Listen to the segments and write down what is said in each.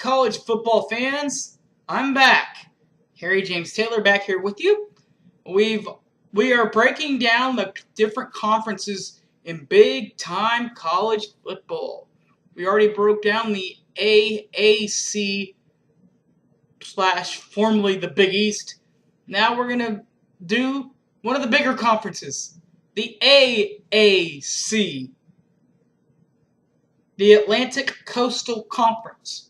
college football fans, I'm back. Harry James Taylor back here with you. We are breaking down the different conferences in big-time college football. We already broke down the AAC / formerly the Big East. Now we're going to do one of the bigger conferences, the AAC, the Atlantic Coastal Conference.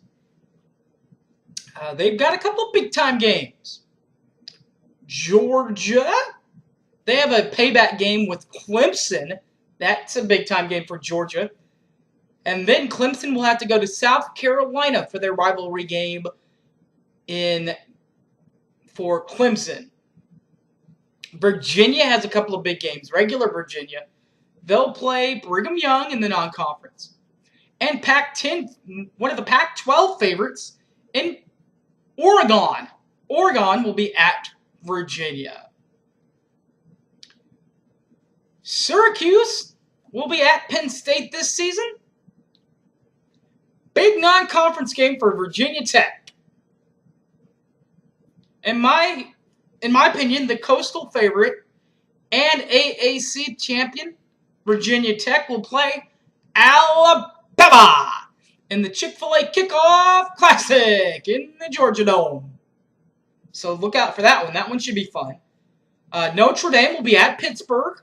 They've got a couple of big-time games. Georgia, they have a payback game with Clemson. That's a big-time game for Georgia. And then Clemson will have to go to South Carolina for their rivalry game for Clemson. Virginia has a couple of big games. Regular Virginia. They'll play Brigham Young in the non-conference. And Pac-10, one of the Pac-12 favorites, in Oregon. Oregon will be at Virginia. Syracuse will be at Penn State this season. Big non-conference game for Virginia Tech. In my opinion, the Coastal favorite and AAC champion, Virginia Tech, will play Alabama in the Chick-fil-A Kickoff Classic in the Georgia Dome. So look out for that one. That one should be fun. Notre Dame will be at Pittsburgh.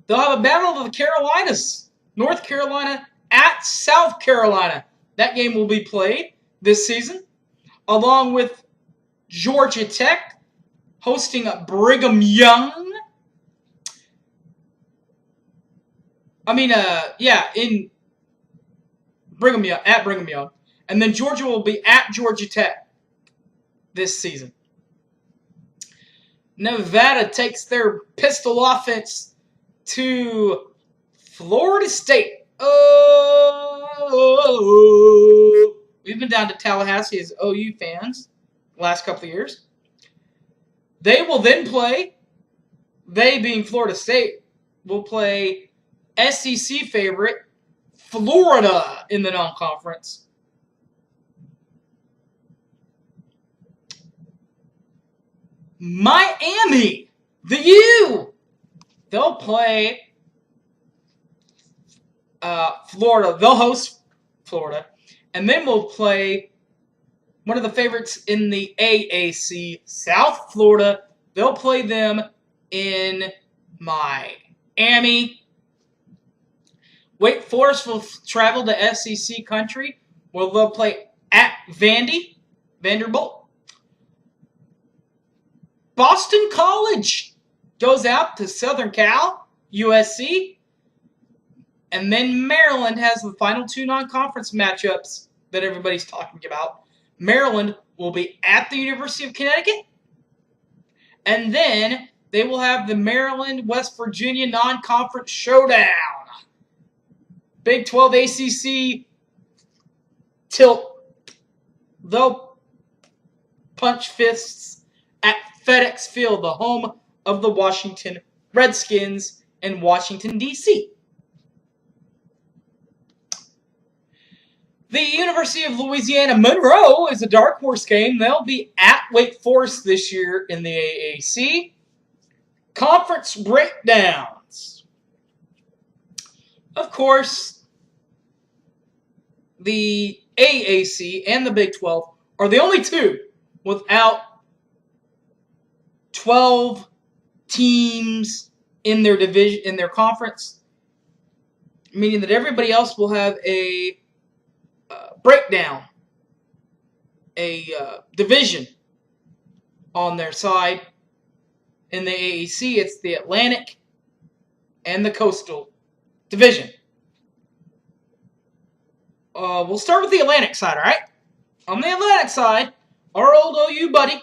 They'll have a battle of the Carolinas. North Carolina at South Carolina. That game will be played this season, along with Georgia Tech hosting Brigham Young. In Brigham Young, at Brigham Young. And then Georgia will be at Georgia Tech this season. Nevada takes their pistol offense to Florida State. We've been down to Tallahassee as OU fans the last couple of years. They will then play, they being Florida State, will play SEC favorite Florida in the non-conference. Miami, the U, they'll play Florida. They'll host Florida. And then we'll play one of the favorites in the AAC, South Florida. They'll play them in Miami. Wake Forest will travel to SEC country, where they'll play at Vanderbilt. Boston College goes out to Southern Cal, USC. And then Maryland has the final two non-conference matchups that everybody's talking about. Maryland will be at the University of Connecticut. And then they will have the Maryland-West Virginia non-conference showdown. Big 12 ACC tilt. They'll punch fists at FedEx Field, the home of the Washington Redskins in Washington, D.C. The University of Louisiana Monroe is a dark horse game. They'll be at Wake Forest this year in the AAC. Conference breakdowns. Of course, the AAC and the Big 12 are the only two without 12 teams in their division, in their conference, meaning that everybody else will have a breakdown, a division on their side. In the AAC, it's the Atlantic and the Coastal Division. We'll start with the Atlantic side, all right? On the Atlantic side, our old OU buddy,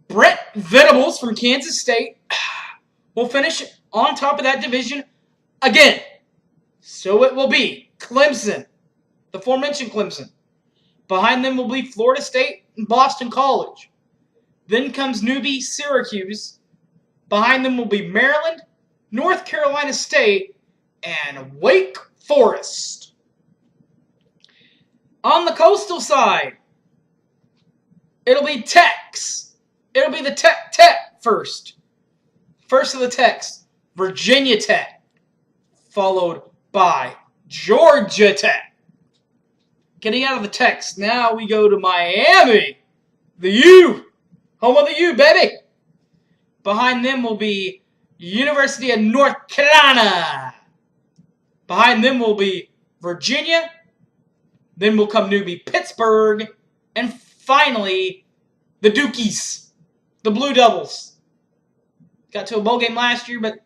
Brent Venables from Kansas State, will finish on top of that division again. So it will be Clemson, the aforementioned Clemson. Behind them will be Florida State and Boston College. Then comes newbie Syracuse. Behind them will be Maryland, North Carolina State, and Wake Forest. On the Coastal side, it'll be Techs. It'll be the Tech first. First of the Techs, Virginia Tech, followed by Georgia Tech. Getting out of the Techs, now we go to Miami. The U. Home of the U, baby. Behind them will be University of North Carolina. Behind them will be Virginia. Then will come newbie Pittsburgh. And finally, the Dukies. The Blue Devils. Got to a bowl game last year, but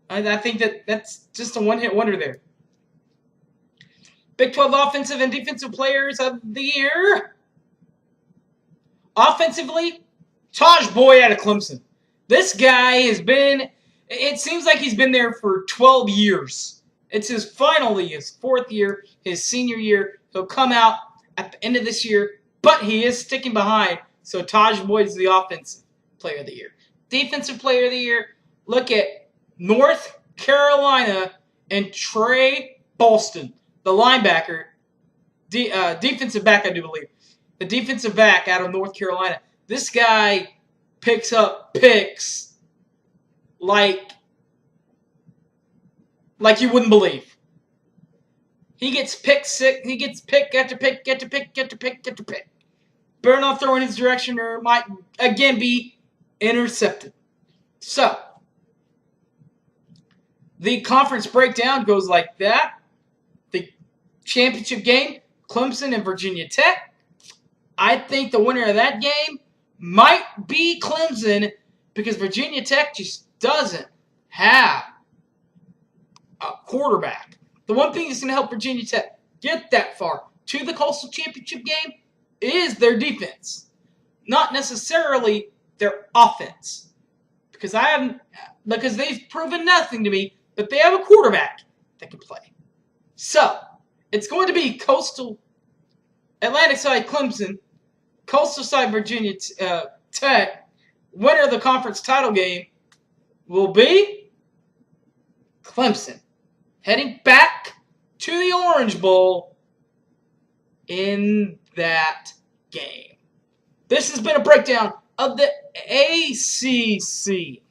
I think that's just a one-hit wonder there. Big 12 Offensive and Defensive Players of the Year. Offensively, Taj Boyd out of Clemson. This guy has been, it seems like he's been there for 12 years. It's his finally, his fourth year, his senior year. He'll come out at the end of this year, but he is sticking behind. So Taj Boyd is the Offensive Player of the Year. Defensive Player of the Year, look at North Carolina and Trey Bolston, the linebacker, defensive back, I do believe. The defensive back out of North Carolina. This guy picks up picks like you wouldn't believe. He gets pick six. He gets pick after pick, after pick, after pick, after pick. Better not throw in his direction or it might again be intercepted. So, the conference breakdown goes like that. The championship game, Clemson and Virginia Tech. I think the winner of that game might be Clemson because Virginia Tech just doesn't have a quarterback. The one thing that's going to help Virginia Tech get that far to the Coastal Championship game is their defense, not necessarily their offense. Because they've proven nothing to me, but they have a quarterback that can play. So, it's going to be Coastal, Atlantic side Clemson, Coastal side Virginia Tech. Winner of the conference title game will be Clemson. Heading back to the Orange Bowl in that game. This has been a breakdown of the ACC.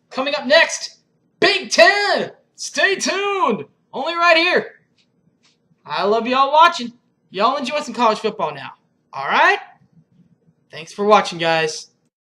Coming up next, Big Ten. Stay tuned. Only right here. I love y'all watching. Y'all enjoy some college football now. All right? Thanks for watching, guys.